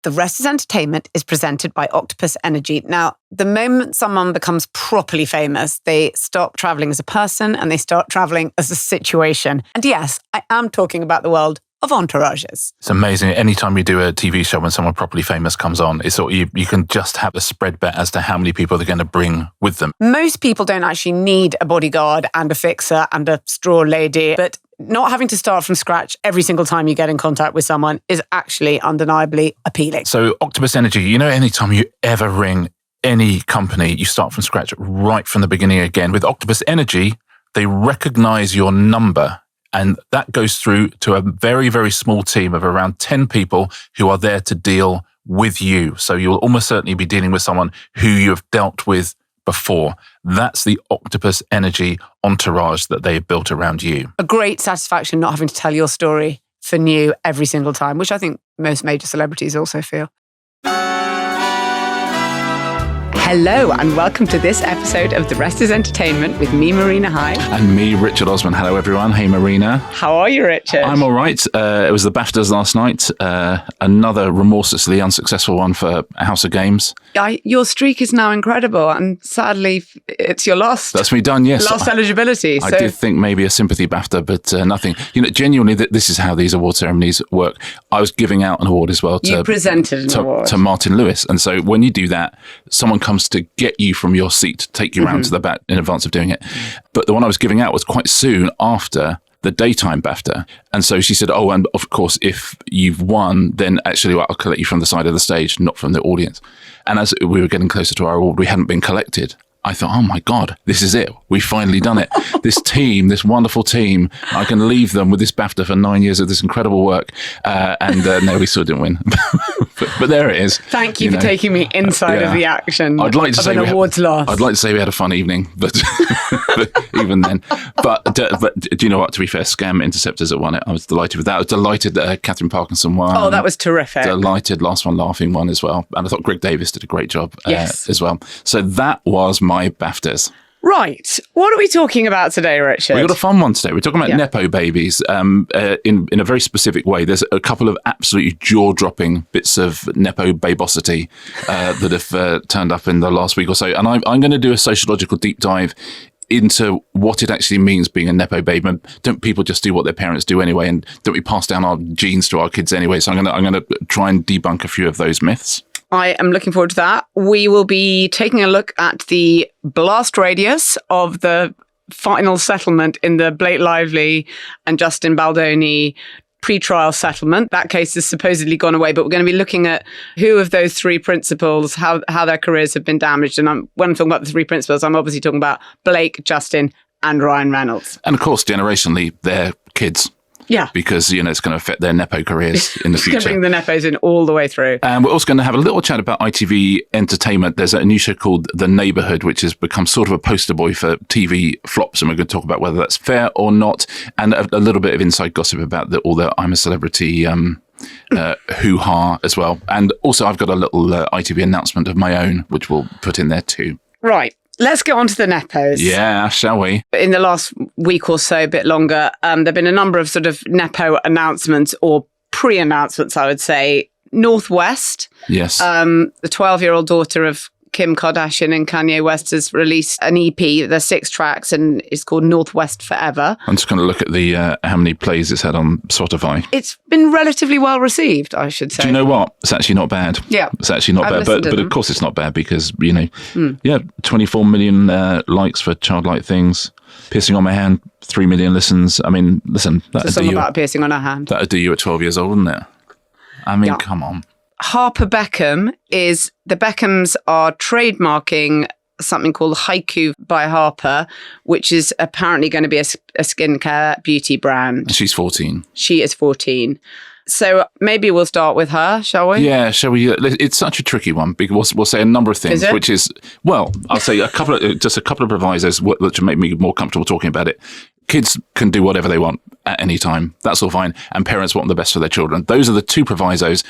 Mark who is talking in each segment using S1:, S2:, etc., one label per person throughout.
S1: The Rest is Entertainment is presented by Octopus Energy. Now, the moment someone becomes properly famous, they stop traveling as a person and they start traveling as a situation. And yes, I am talking about the world of entourages.
S2: It's amazing. Anytime you do a TV show when someone properly famous comes on, it's sort of, you can just have a spread bet as to how many people they're going to bring with them.
S1: Most people don't actually need a bodyguard and a fixer and a straw lady, but not having to start from scratch every single time you get in contact with someone is actually undeniably appealing.
S2: So Octopus Energy, anytime you ever ring any company, you start from scratch right from the beginning again. With Octopus Energy, they recognize your number, and that goes through to a very, very small team of around 10 people who are there to deal with you. So you'll almost certainly be dealing with someone who you have dealt with before. That's the Octopus Energy entourage that they've built around you.
S1: A great satisfaction not having to tell your story for new every single time, which I think most major celebrities also feel. Hello and welcome to this episode of The Rest is Entertainment with me, Marina Hyde.
S2: And me, Richard Osman. Hello, everyone. Hey, Marina.
S1: How are you, Richard?
S2: I'm all right. It was the BAFTAs last night. Another remorselessly unsuccessful one for House of Games.
S1: Your streak is now incredible, and sadly, it's your last.
S2: That's me done, yes.
S1: Last eligibility.
S2: I did think maybe a sympathy BAFTA, but nothing. Genuinely, this is how these award ceremonies work. I was giving out an award as well.
S1: You presented an award.
S2: To Martin Lewis. And so when you do that, someone comes to get you from your seat, to take you round to the back in advance of doing it. But the one I was giving out was quite soon after the daytime BAFTA. And so she said, oh, and of course, if you've won, then actually I'll collect you from the side of the stage, not from the audience. And as we were getting closer to our award, we hadn't been collected. I thought, oh my God, this is it. We've finally done it. This team, this wonderful team, I can leave them with this BAFTA for 9 years of this incredible work. No, we still didn't win. but there it is.
S1: Thank you for taking me inside of the action.
S2: I'd like to say
S1: an awards loss.
S2: I'd like to say we had a fun evening, but even then. But do you know what? To be fair, Scam Interceptors that won it. I was delighted with that. I was delighted that Catherine Parkinson won.
S1: Oh, that was terrific.
S2: Delighted. Last One Laughing won as well. And I thought Greg Davis did a great job as well. So that was my BAFTAs.
S1: Right. What are we talking about today, Richard?
S2: We've got a fun one today. We're talking about nepo-babies in a very specific way. There's a couple of absolutely jaw-dropping bits of nepo-babosity that have turned up in the last week or so. And I'm going to do a sociological deep dive into what it actually means being a nepo baby. Don't people just do what their parents do anyway? And don't we pass down our genes to our kids anyway? So I'm going to try and debunk a few of those myths.
S1: I am looking forward to that. We will be taking a look at the blast radius of the final settlement in the Blake Lively and Justin Baldoni pre-trial settlement. That case has supposedly gone away, but we're going to be looking at who of those three principals, how their careers have been damaged. And when I'm talking about the three principals, I'm obviously talking about Blake, Justin, and Ryan Reynolds.
S2: And of course, generationally, they're kids.
S1: Yeah.
S2: Because, it's going to affect their nepo careers in the future.
S1: It's going to bring the nepos in all the way through.
S2: And we're also going to have a little chat about ITV entertainment. There's a new show called The Neighbourhood, which has become sort of a poster boy for TV flops. And we're going to talk about whether that's fair or not. And a little bit of inside gossip about all the I'm a Celebrity hoo-ha as well. And also I've got a little ITV announcement of my own, which we'll put in there too.
S1: Right. Let's get on to the nepos.
S2: Yeah, shall we?
S1: In the last week or so, a bit longer, there have been a number of sort of nepo announcements or pre-announcements, I would say. Northwest.
S2: Yes.
S1: The 12-year-old daughter of Kim Kardashian and Kanye West has released an EP. There's 6 tracks and it's called Northwest Forever. I'm
S2: just going to look at the how many plays it's had on Spotify.
S1: It's been relatively well received, I should say.
S2: Do you know what? It's actually not bad.
S1: Yeah.
S2: It's actually not bad. But of course it's not bad because, 24 million likes for Childlike Things. Piercing on My Hand, 3 million listens. I mean, listen.
S1: There's a song about piercing on her hand.
S2: That would do you at 12 years old, wouldn't it? I mean, come on.
S1: Harper Beckham the Beckhams are trademarking something called Haiku by Harper, which is apparently going to be a skincare beauty brand.
S2: She's 14.
S1: She is 14. So maybe we'll start with her, shall we?
S2: Yeah, shall we? It's such a tricky one because we'll say a number of things, which is, well, I'll say a couple of provisos which make me more comfortable talking about it. Kids can do whatever they want at any time. That's all fine. And parents want the best for their children. Those are the 2 provisos.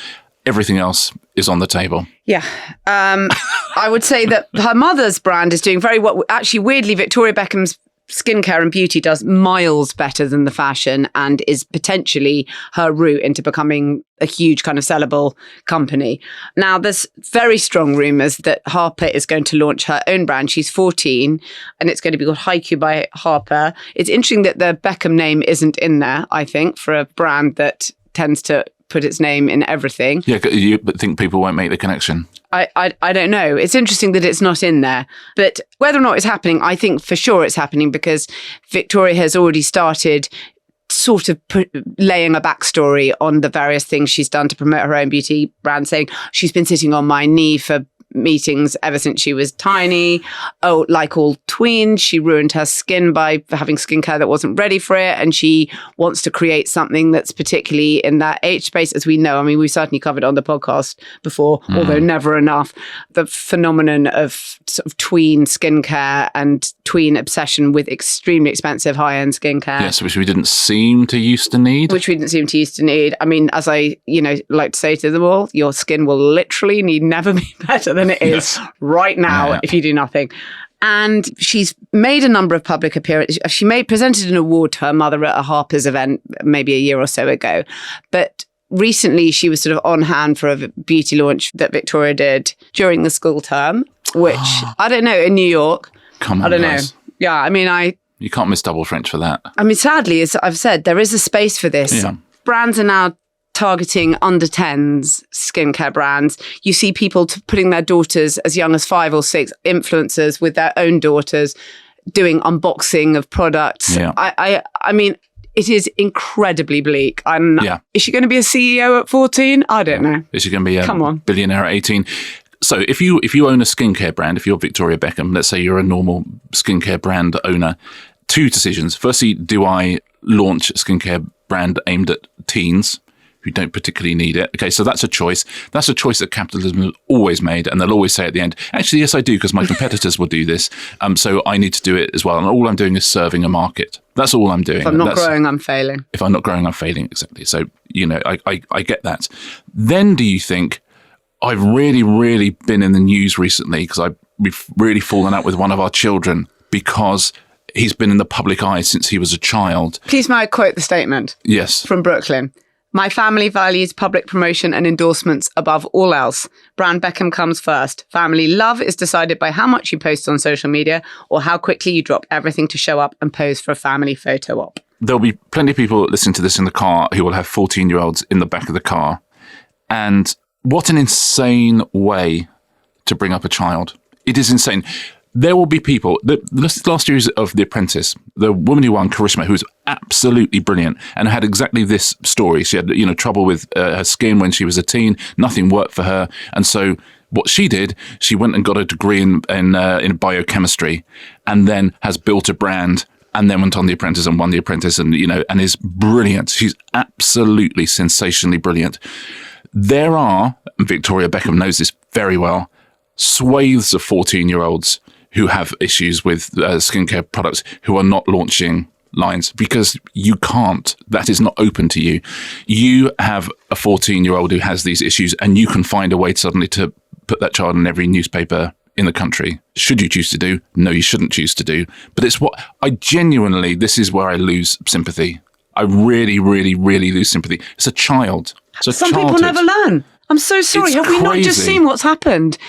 S2: Everything else is on the table.
S1: Yeah. I would say that her mother's brand is doing very well. Actually, weirdly, Victoria Beckham's skincare and beauty does miles better than the fashion and is potentially her route into becoming a huge kind of sellable company. Now, there's very strong rumours that Harper is going to launch her own brand. She's 14 and it's going to be called Haiku by Harper. It's interesting that the Beckham name isn't in there, I think, for a brand that tends to put its name in everything.
S2: Yeah, you think people won't make the connection?
S1: I don't know. It's interesting that it's not in there. But whether or not it's happening, I think for sure it's happening because Victoria has already started sort of laying a backstory on the various things she's done to promote her own beauty brand, saying she's been sitting on my knee for meetings ever since she was tiny. Oh, like all tweens, she ruined her skin by having skincare that wasn't ready for it. And she wants to create something that's particularly in that age space, as we know. I mean, we've certainly covered on the podcast before, although never enough, the phenomenon of sort of tween skincare and tween obsession with extremely expensive high-end skincare.
S2: Yes, which we didn't seem to used to need.
S1: I mean, as I, like to say to them all, your skin will literally need never be better than it is right now if you do nothing. And she's made a number of public appearances. She presented an award to her mother at a Harper's event maybe a year or so ago. But recently she was sort of on hand for a beauty launch that Victoria did during the school term, which, I don't know, in New York.
S2: Come on,
S1: I don't
S2: guys.
S1: know. Yeah, I mean,
S2: You can't miss double French for that.
S1: I mean, sadly, as I've said, there is a space for this.
S2: Yeah.
S1: Brands are now targeting under 10s skincare brands. You see people putting their daughters as young as 5 or 6, influencers with their own daughters doing unboxing of products.
S2: Yeah.
S1: I mean, it is incredibly bleak. Is she going to be a CEO at 14? I don't know.
S2: Is she going to be a billionaire at 18? So if you own a skincare brand, if you're Victoria Beckham, let's say you're a normal skincare brand owner, 2 decisions. Firstly, do I launch a skincare brand aimed at teens who don't particularly need it? Okay, so that's a choice. That's a choice that capitalism has always made, and they'll always say at the end, actually, yes, I do, because my competitors will do this, so I need to do it as well. And all I'm doing is serving a market. That's all I'm doing.
S1: If I'm not growing, I'm failing.
S2: If I'm not growing, I'm failing, exactly. So, I get that. Then do you think, I've really, really been in the news recently because we've really fallen out with one of our children because he's been in the public eye since he was a child.
S1: Please may I quote the statement?
S2: Yes.
S1: From Brooklyn. My family values public promotion and endorsements above all else. Brand Beckham comes first. Family love is decided by how much you post on social media or how quickly you drop everything to show up and pose for a family photo op.
S2: There'll be plenty of people listening to this in the car who will have 14-year-olds in the back of the car. And what an insane way to bring up a child. It is insane. There will be people, the last series of The Apprentice, the woman who won, Karishma, who was absolutely brilliant and had exactly this story. She had, trouble with her skin when she was a teen. Nothing worked for her. And so what she did, she went and got a degree in biochemistry and then has built a brand and then went on The Apprentice and won The Apprentice and is brilliant. She's absolutely sensationally brilliant. There are, and Victoria Beckham knows this very well, swathes of 14-year-olds who have issues with skincare products who are not launching lines because you can't. That is not open to you. You have a 14-year-old who has these issues and you can find a way suddenly to put that child in every newspaper in the country. Should you choose to do? No, you shouldn't choose to do. But it's what I genuinely, this is where I lose sympathy. I really, really, really lose sympathy. It's a child.
S1: Some people never learn. I'm so sorry. Have we not just seen what's happened?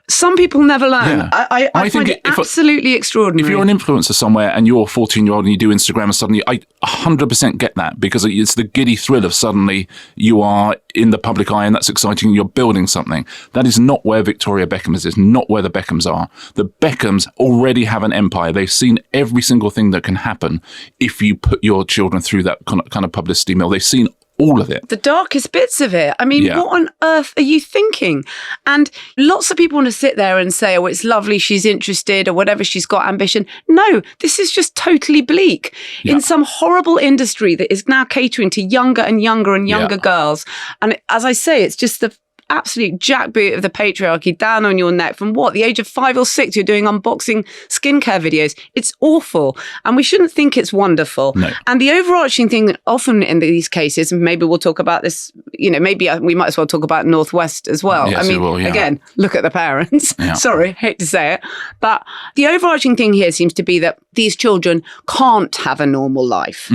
S1: Some people never learn. Yeah. I find it absolutely extraordinary.
S2: If you're an influencer somewhere and you're a 14-year-old and you do Instagram and suddenly, I 100% get that because it's the giddy thrill of suddenly you are in the public eye and that's exciting and you're building something. That is not where Victoria Beckham is. It's not where the Beckhams are. The Beckhams already have an empire. They've seen every single thing that can happen if you put your children through that kind of publicity mill. They've seen all of it.
S1: The darkest bits of it. I mean, What on earth are you thinking? And lots of people want to sit there and say, oh, it's lovely, she's interested or whatever, she's got ambition. No, this is just totally bleak in some horrible industry that is now catering to younger and younger and younger girls. And as I say, it's just absolute jackboot of the patriarchy down on your neck from the age of 5 or 6, you're doing unboxing skincare videos. It's awful. And we shouldn't think it's wonderful.
S2: No.
S1: And the overarching thing often in these cases, and maybe we'll talk about this, maybe we might as well talk about Northwest as well.
S2: Yes,
S1: again, look at the parents.
S2: Yeah.
S1: Sorry, hate to say it. But the overarching thing here seems to be that these children can't have a normal life.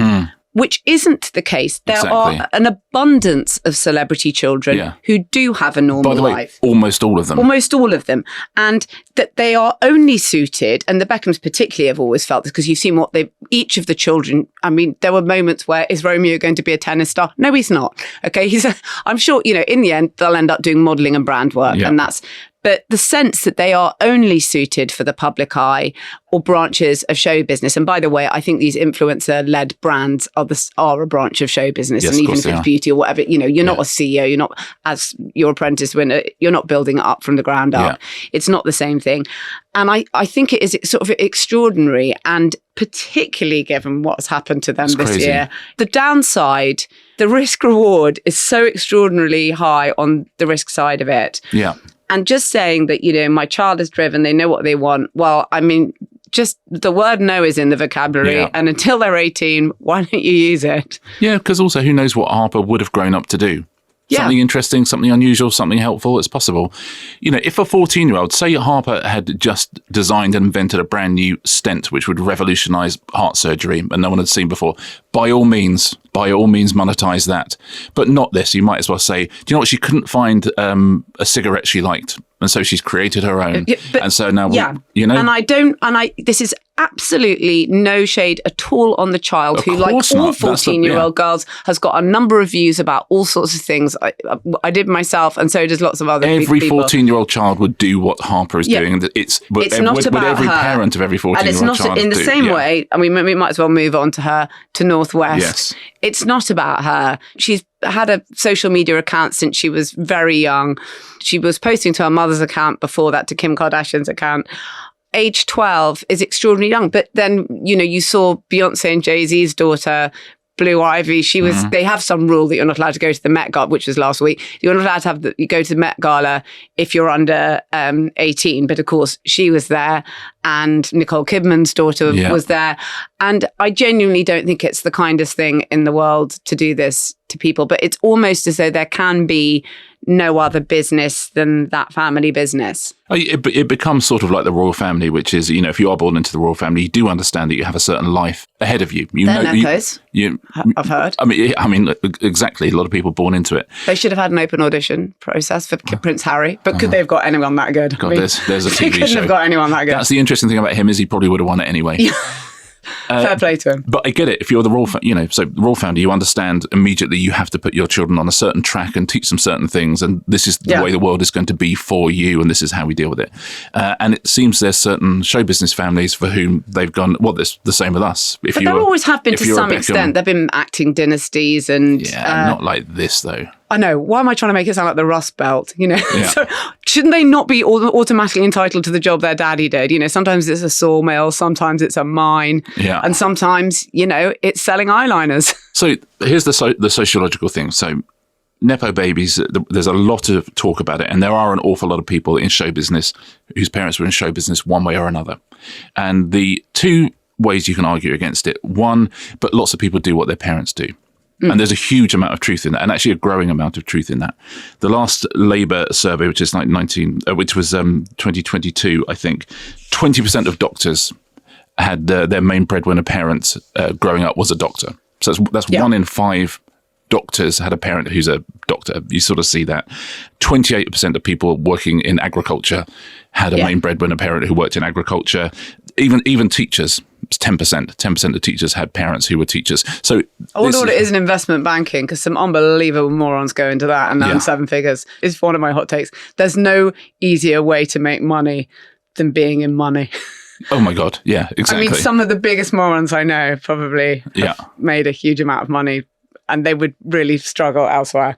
S1: Which isn't the case. There are an abundance of celebrity children who do have a normal life.
S2: By the way, almost all of them.
S1: Almost all of them. And that they are only suited, and the Beckhams particularly have always felt this, because you've seen each of the children, there were moments where, is Romeo going to be a tennis star? No, he's not. Okay, I'm sure, in the end, they'll end up doing modelling and brand work, and but the sense that they are only suited for the public eye or branches of show business. And by the way, I think these influencer-led brands are a branch of show business.
S2: Yes,
S1: and even if it's beauty or whatever, you're not a CEO, you're not, as your apprentice winner, you're not building it up from the ground up. It's not the same thing. And I think it is sort of extraordinary, and particularly given what's happened to them this year. The downside, the risk reward is so extraordinarily high on the risk side of it.
S2: Yeah.
S1: And just saying that, my child is driven, they know what they want. Well, just the word no is in the vocabulary. Yeah. And until they're 18, why don't you use it?
S2: Yeah, because also who knows what Harper would have grown up to do. Something interesting, something unusual, something helpful. It's possible. If a 14-year-old, say Harper had just designed and invented a brand new stent which would revolutionise heart surgery and no one had seen before, by all means monetize that. But not this. You might as well say, do you know what? She couldn't find a cigarette she liked, and so she's created her own. And so now, And this is absolutely no shade at all on the child, who, like all 14-year-old girls, has got a number of views about all sorts of things. I did myself, and so does lots of other people. Every 14-year-old child would do what Harper is doing. It's not about every parent of every 14-year-old child.
S1: In the same way, and we might as well move on to Northwest.
S2: Yes.
S1: It's not about her. She's had a social media account since she was very young. She was posting to her mother's account, before that to Kim Kardashian's account. Age 12 is extraordinarily young. But then, you saw Beyonce and Jay-Z's daughter, Blue Ivy. She was. They have some rule that you're not allowed to go to the Met Gala, which was last week. You're not allowed to you go to the Met Gala if you're under 18. But of course, she was there, and Nicole Kidman's daughter was there. And I genuinely don't think it's the kindest thing in the world to do this to people. But it's almost as though there can be no other business than that family business.
S2: It becomes sort of like the royal family, which is, if you are born into the royal family, you do understand that you have a certain life ahead of you.
S1: I've heard.
S2: Exactly. A lot of people born into it.
S1: They should have had an open audition process for Prince Harry, but could they have got anyone that good?
S2: God, there's a TV show.
S1: They couldn't have got anyone that good.
S2: That's the interesting thing about him, is he probably would have won it anyway.
S1: Fair play to him.
S2: But I get it. If you're the royal, so the royal family, you understand immediately you have to put your children on a certain track and teach them certain things, and this is the way the world is going to be for you, and this is how we deal with it. And it seems there's certain show business families for whom they've gone, this the same with us.
S1: But there always have been to some extent. There've been acting dynasties, and
S2: not like this though.
S1: I know. Why am I trying to make it sound like the Rust Belt? So shouldn't they not be automatically entitled to the job their daddy did? Sometimes it's a sawmill, sometimes it's a mine, and sometimes it's selling eyeliners.
S2: So here's the sociological thing. So nepo-babies, there's a lot of talk about it, and there are an awful lot of people in show business whose parents were in show business one way or another. And the two ways you can argue against it: one, but lots of people do what their parents do. And there's a huge amount of truth in that, and actually a growing amount of truth in that. The last Labour survey, which was 2022, I think, 20% of doctors had their main breadwinner parent growing up was a doctor. So that's 1 in 5 doctors had a parent who's a doctor. You sort of see that. 28% of people working in agriculture had a main breadwinner parent who worked in agriculture. Even teachers. It's 10%. 10% of teachers had parents who were teachers. So
S1: I wonder what it is in investment banking, because some unbelievable morons go into that and earn 7 figures. It's one of my hot takes. There's no easier way to make money than being in money.
S2: Oh my God. Yeah, exactly.
S1: Some of the biggest morons I know probably have made a huge amount of money, and they would really struggle elsewhere.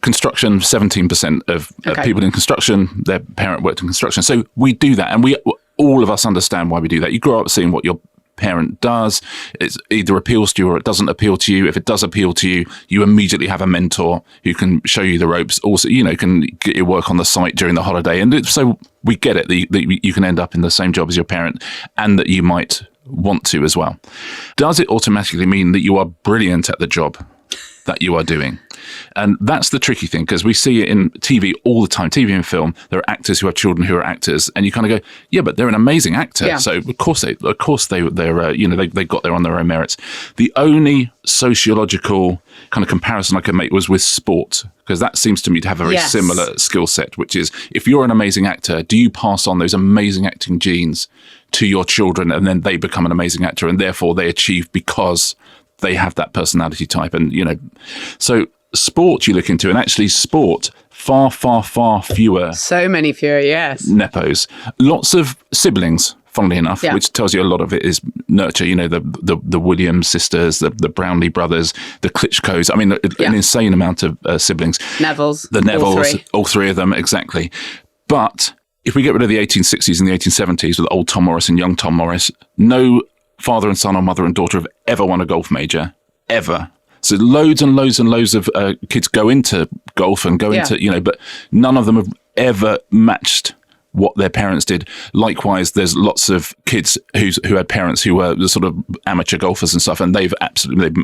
S2: Construction, 17% of people in construction, their parent worked in construction. So we do that, and all of us understand why we do that. You grow up seeing what your parent does. It either appeals to you or it doesn't appeal to you. If it does appeal to you, you immediately have a mentor who can show you the ropes. Also, can get your work on the site during the holiday. And so we get it that you can end up in the same job as your parent and that you might want to as well. Does it automatically mean that you are brilliant at the job that you are doing? And that's the tricky thing, because we see it in TV all the time, TV and film. There are actors who have children who are actors, and you kind of go, yeah, but they're an amazing actor. Yeah. So of course they got there on their own merits. The only sociological kind of comparison I can make was with sport, because that seems to me to have a very similar skill set, which is, if you're an amazing actor, do you pass on those amazing acting genes to your children, and then they become an amazing actor, and therefore they achieve because they have that personality type? And, so sport you look into, and actually sport, far, far, far fewer.
S1: So many fewer, yes.
S2: Nepos. Lots of siblings, funnily enough, which tells you a lot of it is nurture. The Williams sisters, the Brownlee brothers, the Klitschko's. I mean, an insane amount of siblings.
S1: The
S2: Nevilles, all three of them, exactly. But if we get rid of the 1860s and the 1870s with old Tom Morris and young Tom Morris, no father and son or mother and daughter have ever won a golf major, ever. So loads and loads and loads of kids go into golf and go into, but none of them have ever matched what their parents did. Likewise, there's lots of kids who had parents who were the sort of amateur golfers and stuff, and they've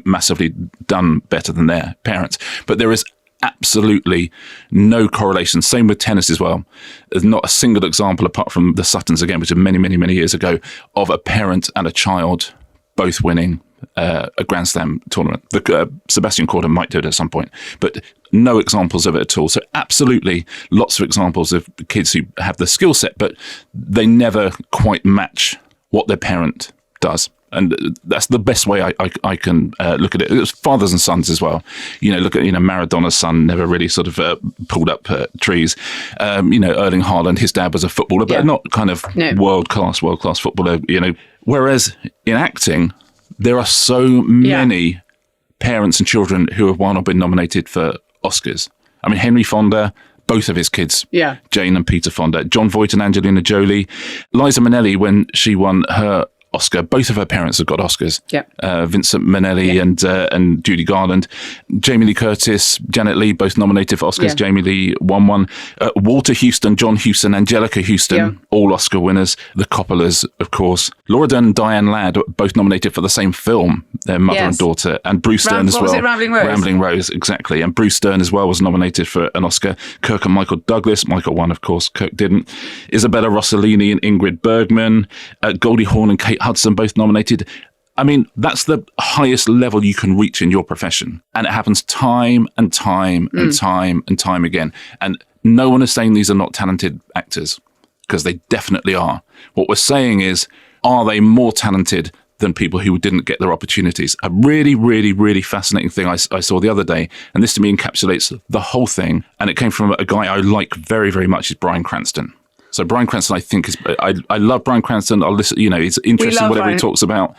S2: massively done better than their parents. But there is absolutely no correlation. Same with tennis as well. There's not a single example, apart from the Suttons again, which are many, many, many years ago, of a parent and a child both winning a Grand Slam tournament. Sebastian Corda might do it at some point, but no examples of it at all. So absolutely lots of examples of kids who have the skill set, but they never quite match what their parent does. And that's the best way I can look at it. It's fathers and sons as well. Look at, Maradona's son never really sort of pulled up trees. Erling Haaland, his dad was a footballer, but not kind of world-class footballer, Whereas in acting, there are so many parents and children who have won or been nominated for Oscars. I mean, Henry Fonda, both of his kids, Jane and Peter Fonda, John Voight and Angelina Jolie, Liza Minnelli, when she won her Oscar, both of her parents have got Oscars. Vincent Minnelli and Judy Garland. Jamie Lee Curtis, Janet Leigh, both nominated for Oscars. Jamie Lee won one. Walter Huston, John Huston, Angelica Huston, all Oscar winners. The Coppolas, of course. Laura Dern and Diane Ladd, both nominated for the same film, their mother and daughter. And Bruce Dern as well.
S1: Was it Rambling Rose?
S2: Rambling Rose, exactly. And Bruce Dern as well was nominated for an Oscar. Kirk and Michael Douglas. Michael won, of course. Kirk didn't. Isabella Rossellini and Ingrid Bergman. Goldie Hawn and Kate Hudson, both nominated. I mean, that's the highest level you can reach in your profession. And it happens time and time and time and time again. And no one is saying these are not talented actors, because they definitely are. What we're saying is, are they more talented than people who didn't get their opportunities? A really, really, really fascinating thing I saw the other day, and this to me encapsulates the whole thing, and it came from a guy I like very, very much, is Bryan Cranston. So Bryan Cranston, I think, I love Bryan Cranston. I'll listen, it's interesting whatever he talks about.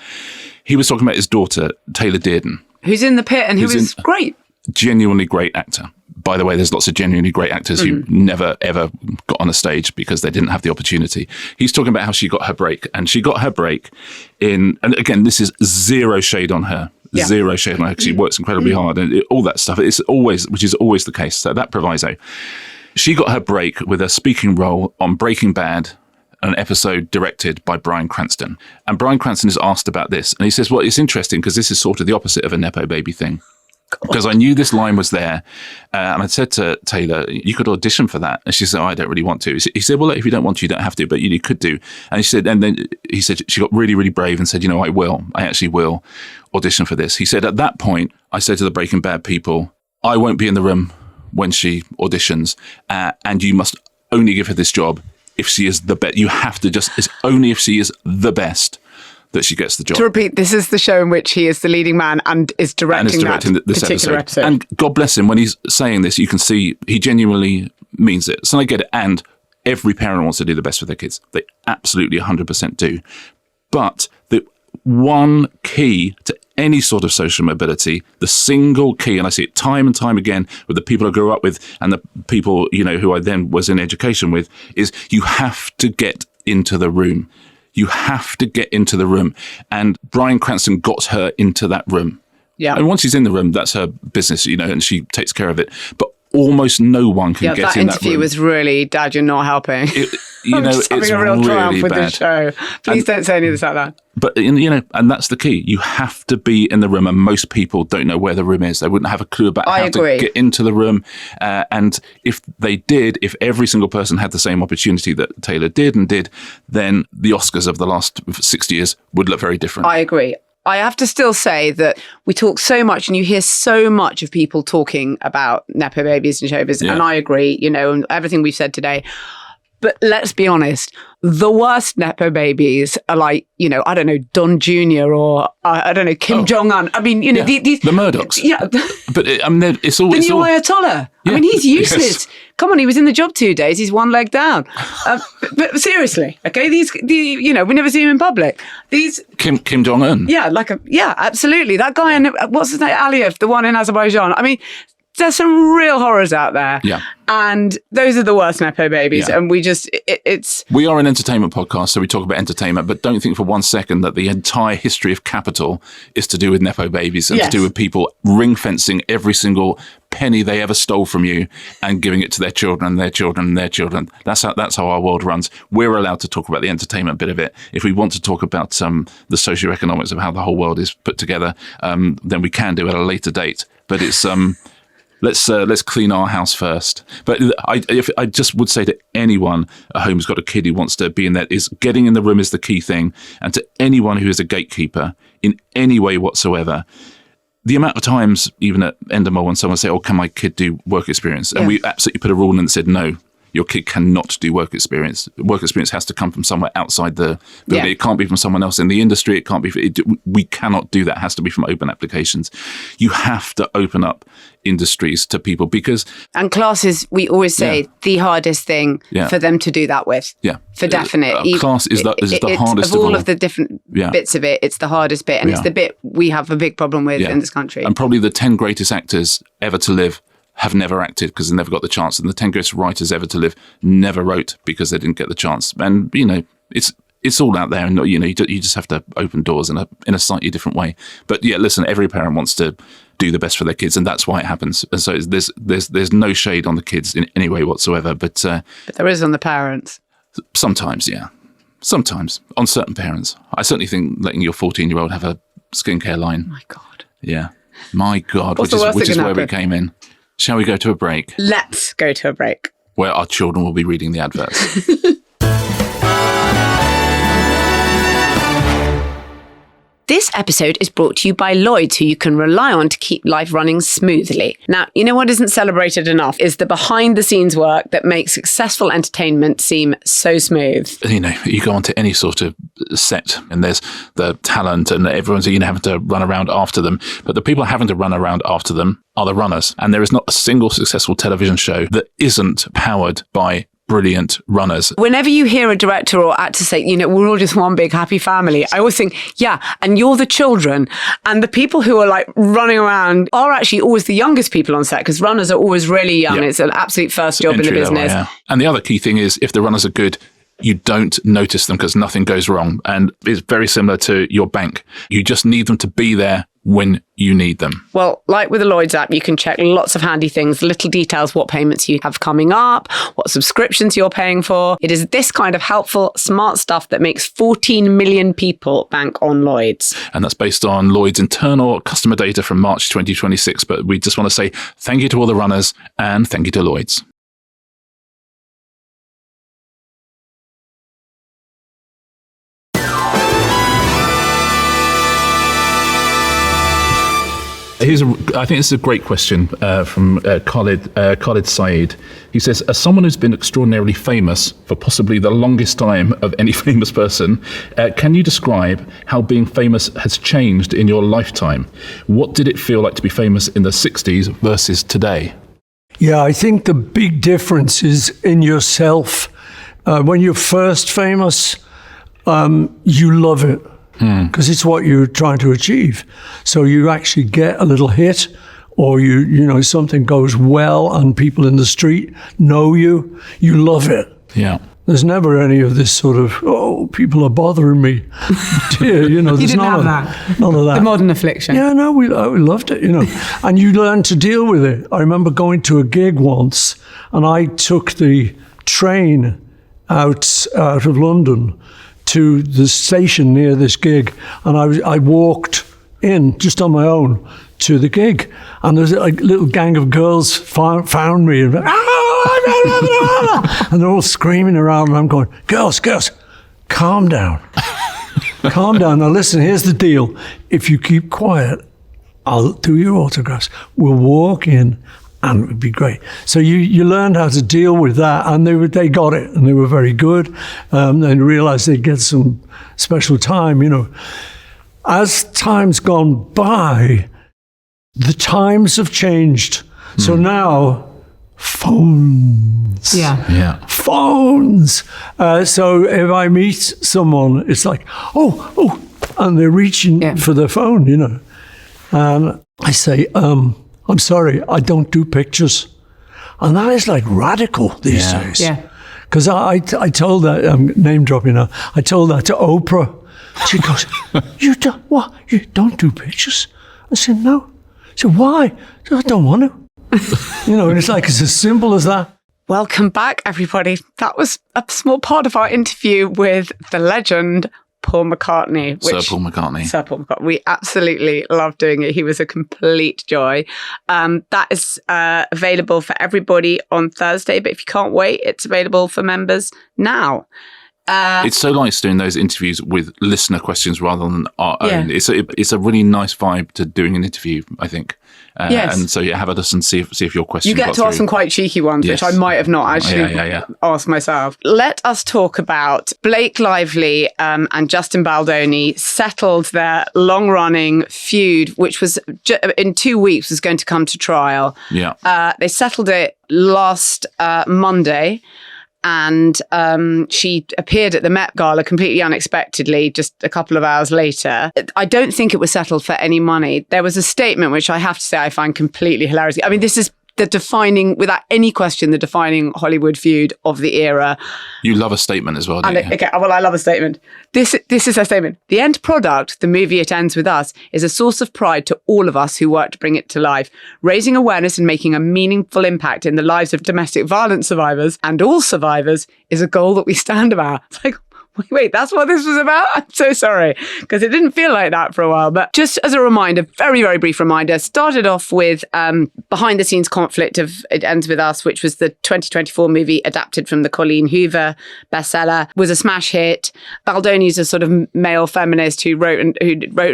S2: He was talking about his daughter, Taylor Dearden.
S1: Who's in The Pit and who is great.
S2: Genuinely great actor. By the way, there's lots of genuinely great actors who never, ever got on a stage because they didn't have the opportunity. He's talking about how she got her break. And she got her break and again, this is zero shade on her. Zero shade on her, because she works incredibly hard and all that stuff. Which is always the case. So that proviso. She got her break with a speaking role on Breaking Bad, an episode directed by Bryan Cranston. And Bryan Cranston is asked about this. And he says, well, it's interesting because this is sort of the opposite of a nepo baby thing. Because I knew this line was there. And I said to Taylor, you could audition for that. And she said, I don't really want to. He said, well, if you don't want to, you don't have to, but you could do. And then he said, she got really, really brave and said, I actually will audition for this. He said, at that point, I said to the Breaking Bad people, I won't be in the room when she auditions, and you must only give her this job if she is the best. You have to it's only if she is the best that she gets the job.
S1: To repeat, this is the show in which he is the leading man and is directing this particular episode.
S2: And God bless him, when he's saying this, you can see he genuinely means it. So I get it. And every parent wants to do the best for their kids. They absolutely 100% do. But the one key to any sort of social mobility, the single key, and I see it time and time again with the people I grew up with and the people, who I then was in education with, is you have to get into the room. You have to get into the room. And Bryan Cranston got her into that room.
S1: Yeah.
S2: And once she's in the room, that's her business, and she takes care of it. But almost no one can get in that room.
S1: That interview was really, Dad, you're not helping.
S2: I'm
S1: just having a real triumph with
S2: bad.
S1: this show. Please don't say any of this like that.
S2: But, and that's the key. You have to be in the room, and most people don't know where the room is. They wouldn't have a clue about how to get into the room. And if they did, if every single person had the same opportunity that Taylor did, then the Oscars of the last 60 years would look very different.
S1: I agree. I have to still say that we talk so much and you hear so much of people talking about nepo-babies and showbiz. Yeah. And I agree, and everything we've said today. But let's be honest, the worst nepo-babies are like, I don't know, Don Jr. or, I don't know, Kim Jong-un. I mean, these...
S2: The Murdochs.
S1: Yeah.
S2: But it's all...
S1: The new Ayatollah. Yeah. I mean, he's useless. Yes. Come on, he was in the job 2 days. He's one leg down. But seriously, okay, we never see him in public. These...
S2: Kim Jong-un.
S1: Yeah, absolutely. That guy in, what's his name? Aliyev, the one in Azerbaijan. I mean... There's some real horrors out there.
S2: Yeah.
S1: And those are the worst nepo-babies. Yeah. And we just, it's...
S2: We are an entertainment podcast, so we talk about entertainment, but don't think for one second that the entire history of capital is to do with nepo-babies and to do with people ring-fencing every single penny they ever stole from you and giving it to their children and their children and their children. That's how our world runs. We're allowed to talk about the entertainment bit of it. If we want to talk about the socioeconomics of how the whole world is put together, then we can do it at a later date. But it's... Let's clean our house first. But I just would say to anyone at home who's got a kid who wants to be in there, is getting in the room is the key thing. And to anyone who is a gatekeeper in any way whatsoever, the amount of times, even at Endemol, when someone say, "Oh, can my kid do work experience?" And we absolutely put a rule in and said, "No, your kid cannot do work experience. Work experience has to come from somewhere outside the building. Yeah. It can't be from someone else in the industry. It can't be. We cannot do that. It has to be from open applications. You have to open up industries to people because... And
S1: classes, we always say, the hardest thing for them to do that with.
S2: Yeah.
S1: For definite.
S2: Class is the hardest
S1: of all of the different bits of it, it's the hardest bit. And it's the bit we have a big problem with in this country. And
S2: probably the 10 greatest actors ever to live have never acted because they never got the chance. And the 10 greatest writers ever to live never wrote because they didn't get the chance. And, it's all out there. And, you just have to open doors in a slightly different way. But yeah, listen, every parent wants to do the best for their kids, and that's why it happens. And so there's no shade on the kids in any way whatsoever. But
S1: there is on the parents.
S2: Sometimes, yeah. Sometimes. On certain parents. I certainly think letting your 14-year-old have a skincare line.
S1: My God.
S2: Yeah. My God. Which is where we came in. Shall we go to a break?
S1: Let's go to a break.
S2: Where our children will be reading the adverts.
S1: This episode is brought to you by Lloyds, who you can rely on to keep life running smoothly. Now, you know what isn't celebrated enough is the behind-the-scenes work that makes successful entertainment seem so smooth.
S2: You go onto any sort of set and there's the talent and everyone's having to run around after them. But the people having to run around after them are the runners. And there is not a single successful television show that isn't powered by brilliant runners.
S1: Whenever you hear a director or actor say, we're all just one big happy family, I always think, and you're the children. And the people who are like running around are actually always the youngest people on set because runners are always really young. It's an absolute first job in the business.
S2: Level, yeah. And the other key thing is if the runners are good, you don't notice them because nothing goes wrong. And it's very similar to your bank. You just need them to be there when you need them.
S1: Well, like with the Lloyds app, you can check lots of handy things, little details, what payments you have coming up, what subscriptions you're paying for. It is this kind of helpful, smart stuff that makes 14 million people bank on Lloyds.
S2: And that's based on Lloyds' internal customer data from March 2026. But we just want to say thank you to all the runners and thank you to Lloyds. I think this is a great question from Khalid Saeed. He says, as someone who's been extraordinarily famous for possibly the longest time of any famous person, can you describe how being famous has changed in your lifetime? What did it feel like to be famous in the 60s versus today?
S3: Yeah, I think the big difference is in yourself. When you're first famous, you love it. Because it's what you're trying to achieve. So you actually get a little hit or something goes well and people in the street know you love it.
S2: Yeah.
S3: There's never any of this sort of, oh, people are bothering me. Dear,
S1: You
S3: there's
S1: didn't
S3: none
S1: have
S3: of
S1: that.
S3: None of that.
S1: The modern affliction.
S3: Yeah, no, we loved it, And you learn to deal with it. I remember going to a gig once, and I took the train out of London to the station near this gig, and I walked in just on my own to the gig, and there's a little gang of girls found me, and they're all screaming around, and I'm going, girls, calm down. Calm down. Now listen, here's the deal. If you keep quiet, I'll do your autographs. We'll walk in, and it would be great. So you learned how to deal with that, and they got it, and they were very good, and realized they'd get some special time, As time's gone by, the times have changed. So now, phones.
S2: Yeah.
S3: Phones. So if I meet someone, it's like, oh, and they're reaching for their phone, And I say, I'm sorry, I don't do pictures. And that is like radical these days.
S1: Yeah.
S3: Because I told that, I'm name dropping now, I told that to Oprah. She goes, you don't do pictures? I said, no. I said, why? I said, I don't want to. And it's like, it's as simple as that.
S1: Welcome back, everybody. That was a small part of our interview with the legend, Paul McCartney.
S2: Sir Paul McCartney.
S1: We absolutely loved doing it. He was a complete joy. That is available for everybody on Thursday, but if you can't wait, it's available for members now.
S2: It's so nice doing those interviews with listener questions rather than our own.
S1: Yeah.
S2: It's a really nice vibe to doing an interview, I think.
S1: Yes.
S2: And so have a listen, see if your question.
S1: You get to ask some quite cheeky ones, which I might have not actually asked myself. Let us talk about Blake Lively and Justin Baldoni settled their long-running feud, which was in 2 weeks was going to come to trial.
S2: Yeah.
S1: They settled it last Monday. And she appeared at the Met Gala completely unexpectedly just a couple of hours later. I don't think it was settled for any money. There was a statement which I have to say I find completely hilarious. I mean, this is without any question, the defining Hollywood feud of the era.
S2: You love a statement as well, don't you?
S1: Okay, well, I love a statement. This is a statement. The end product, the movie It Ends With Us, is a source of pride to all of us who work to bring it to life. Raising awareness and making a meaningful impact in the lives of domestic violence survivors and all survivors is a goal that we stand about. It's like, wait, that's what this was about? I'm so sorry, because it didn't feel like that for a while. But just as a reminder, very, very brief reminder, started off with behind-the-scenes conflict of It Ends With Us, which was the 2024 movie adapted from the Colleen Hoover bestseller, was a smash hit. Baldoni's a sort of male feminist who wrote and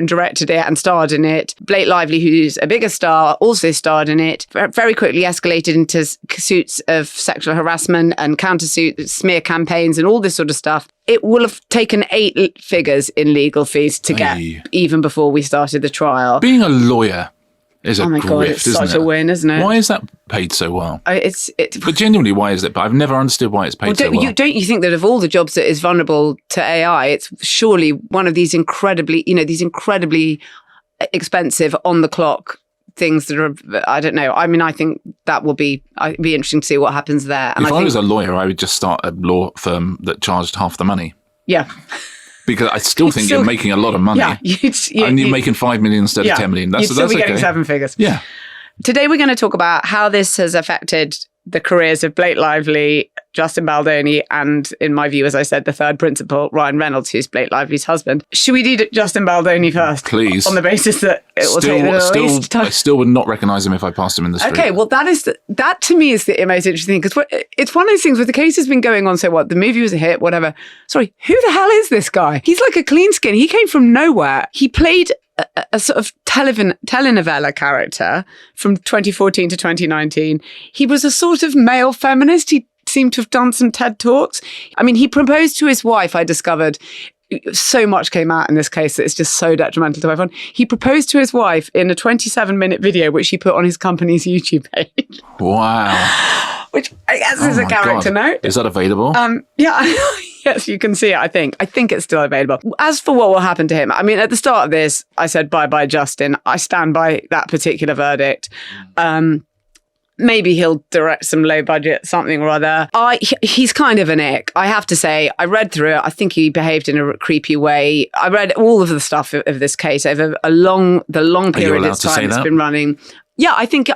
S1: directed it and starred in it. Blake Lively, who's a bigger star, also starred in it. Very quickly escalated into suits of sexual harassment and countersuit, smear campaigns and all this sort of stuff. It will have taken 8 figures in legal fees to get, even before we started the trial.
S2: Being a lawyer is a grift,
S1: God, it's
S2: isn't
S1: such
S2: it?
S1: a win, isn't it?
S2: Why is that paid so well?
S1: But
S2: genuinely, why is it? But I've never understood why it's paid so well.
S1: Don't you think that of all the jobs that is vulnerable to AI, it's surely one of these incredibly expensive on the clock things that are, I don't know. I mean, I think that will be, it'd be interesting to see what happens there. And
S2: if I was a lawyer, I would just start a law firm that charged half the money.
S1: Yeah.
S2: Because I still think you're making a lot of money.
S1: Yeah.
S2: And you're making 5 million instead of 10 million.
S1: You'd still be getting 7 figures.
S2: Yeah.
S1: Today we're going to talk about how this has affected the careers of Blake Lively, Justin Baldoni, and in my view, as I said, the third principal, Ryan Reynolds, who's Blake Lively's husband. Should we do Justin Baldoni first?
S2: Please.
S1: On the basis that it will take the least time.
S2: I still would not recognise him if I passed him in the street.
S1: Okay, well, that to me is the most interesting thing, because it's one of those things where the case has been going on, so what, the movie was a hit, whatever. Sorry, who the hell is this guy? He's like a clean skin. He came from nowhere. He played a sort of telenovela character from 2014 to 2019. He was a sort of male feminist. He seemed to have done some TED Talks. I mean, he proposed to his wife, I discovered. So much came out in this case that it's just so detrimental to everyone. He proposed to his wife in a 27-minute video, which he put on his company's YouTube page.
S2: Wow.
S1: Which I guess is a character note.
S2: Is that available?
S1: Yeah, yes, you can see it, I think. I think it's still available. As for what will happen to him, I mean, at the start of this, I said, bye-bye, Justin. I stand by that particular verdict. Maybe he'll direct some low budget something or other. He's kind of an ick. I have to say, I read through it. I think he behaved in a creepy way. I read all of the stuff of this case over the long period of time it's been running. Yeah, I think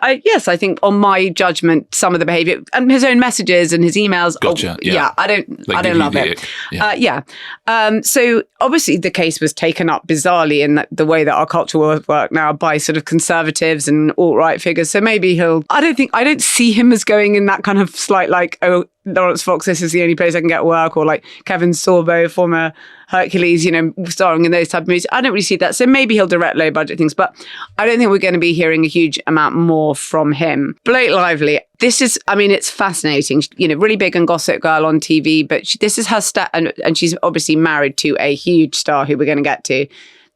S1: on my judgment, some of the behaviour and his own messages and his emails.
S2: Gotcha.
S1: I don't love it. So obviously the case was taken up bizarrely in the way that our culture will work now by sort of conservatives and alt-right figures. So maybe I don't see him as going in that kind of slight like, oh, Lawrence Fox, this is the only place I can get work, or like Kevin Sorbo, former Hercules, starring in those type of movies. I don't really see that. So maybe he'll direct low budget things, but I don't think we're going to be hearing a huge amount more from him. Blake Lively, it's fascinating. Really big and Gossip Girl on TV, but this is her step, and she's obviously married to a huge star who we're going to get to.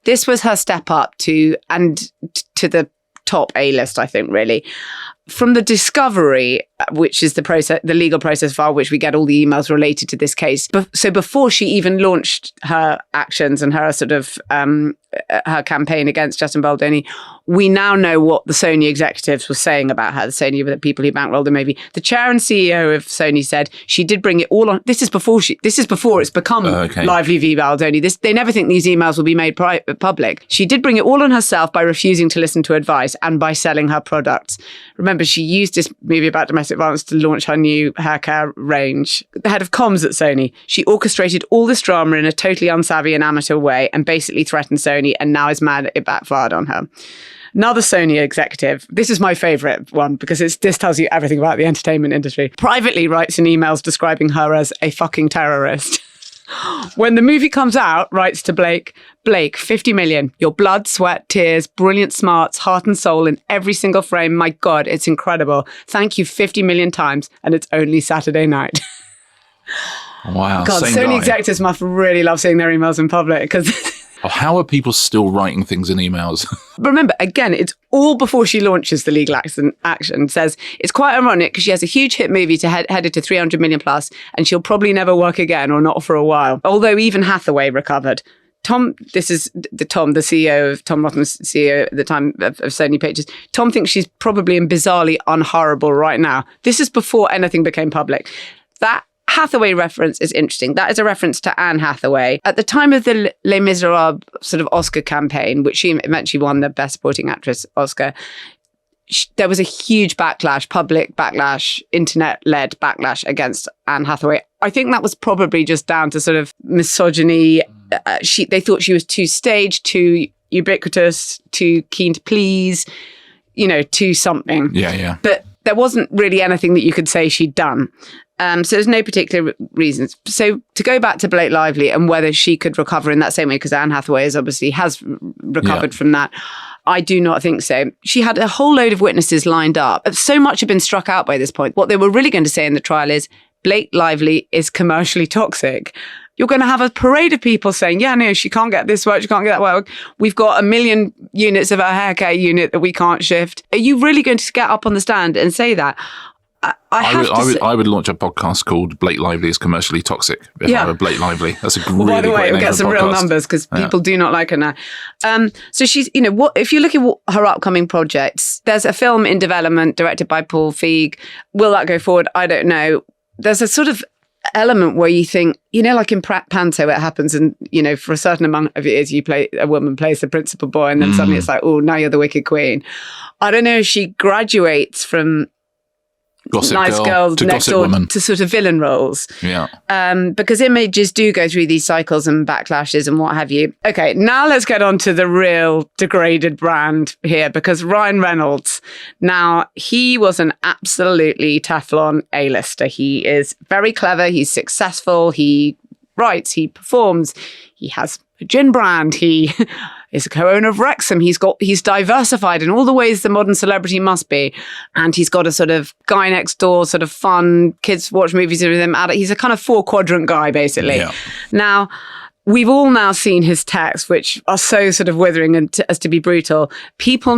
S1: This was her step up to the top A-list, I think, really. From the discovery, which is the legal process via which we get all the emails related to this case. So before she even launched her actions and her sort of her campaign against Justin Baldoni, we now know what the Sony executives were saying about her. The Sony, the people who bankrolled the movie. The chair and CEO of Sony said she did bring it all on. This is before it's become Lively v Baldoni. They never think these emails will be made public. She did bring it all on herself by refusing to listen to advice and by selling her products. Remember, she used this movie about domestic violence to launch her new hair care range. The head of comms at Sony, she orchestrated all this drama in a totally unsavvy and amateur way and basically threatened Sony, and now is mad it backfired on her. Another Sony executive, this is my favourite one because this tells you everything about the entertainment industry, privately writes in emails describing her as a fucking terrorist. When the movie comes out, writes to Blake, 50 million, your blood, sweat, tears, brilliant smarts, heart and soul in every single frame. My God, it's incredible. Thank you 50 million times, and it's only Saturday night.
S2: Wow.
S1: God, Sony executives must really love seeing their emails in public because...
S2: How are people still writing things in emails?
S1: But remember, again, it's all before she launches the legal action. Says it's quite ironic because she has a huge hit movie headed to 300 million plus, and she'll probably never work again or not for a while. Although even Hathaway recovered. This is the CEO of Tom Rotham's CEO at the time of Sony Pictures. Tom thinks she's probably and bizarrely unhorrible right now. This is before anything became public. That Hathaway reference is interesting. That is a reference to Anne Hathaway. At the time of the Les Miserables sort of Oscar campaign, which she eventually won the Best Supporting Actress Oscar, there was a huge backlash, public backlash, internet-led backlash against Anne Hathaway. I think that was probably just down to sort of misogyny. They thought she was too staged, too ubiquitous, too keen to please, too something.
S2: Yeah.
S1: But there wasn't really anything that you could say she'd done. So there's no particular reasons. So to go back to Blake Lively and whether she could recover in that same way, because Anne Hathaway has recovered from that, I do not think so. She had a whole load of witnesses lined up. So much had been struck out by this point. What they were really going to say in the trial is Blake Lively is commercially toxic. You're going to have a parade of people saying, yeah, no, she can't get this work, she can't get that work. We've got 1 million units of her hair care unit that we can't shift. Are you really going to get up on the stand and say that? I
S2: would launch a podcast called Blake Lively is Commercially Toxic. If I were Blake Lively. That's a really
S1: by the way,
S2: great
S1: we'll
S2: name
S1: get some real numbers because people do not like her now. So she's, if you look at her upcoming projects, there's a film in development directed by Paul Feig. Will that go forward? I don't know. There's a sort of element where you think, like in Panto, it happens and, for a certain amount of years, a woman plays the principal boy and then suddenly it's like, oh, now you're the wicked queen. I don't know if she graduates from nice girl to next door woman to sort of villain roles.
S2: Yeah.
S1: Because images do go through these cycles and backlashes and what have you. Okay, now let's get on to the real degraded brand here because Ryan Reynolds, now he was an absolutely Teflon A-lister. He is very clever. He's successful. He writes, he performs, he has a gin brand, he is a co-owner of Wrexham. He's diversified in all the ways the modern celebrity must be. And he's got a sort of guy next door, sort of fun, kids watch movies with him. He's a kind of 4-quadrant guy, basically. Yeah. Now, we've all now seen his texts, which are so sort of withering and as to be brutal. People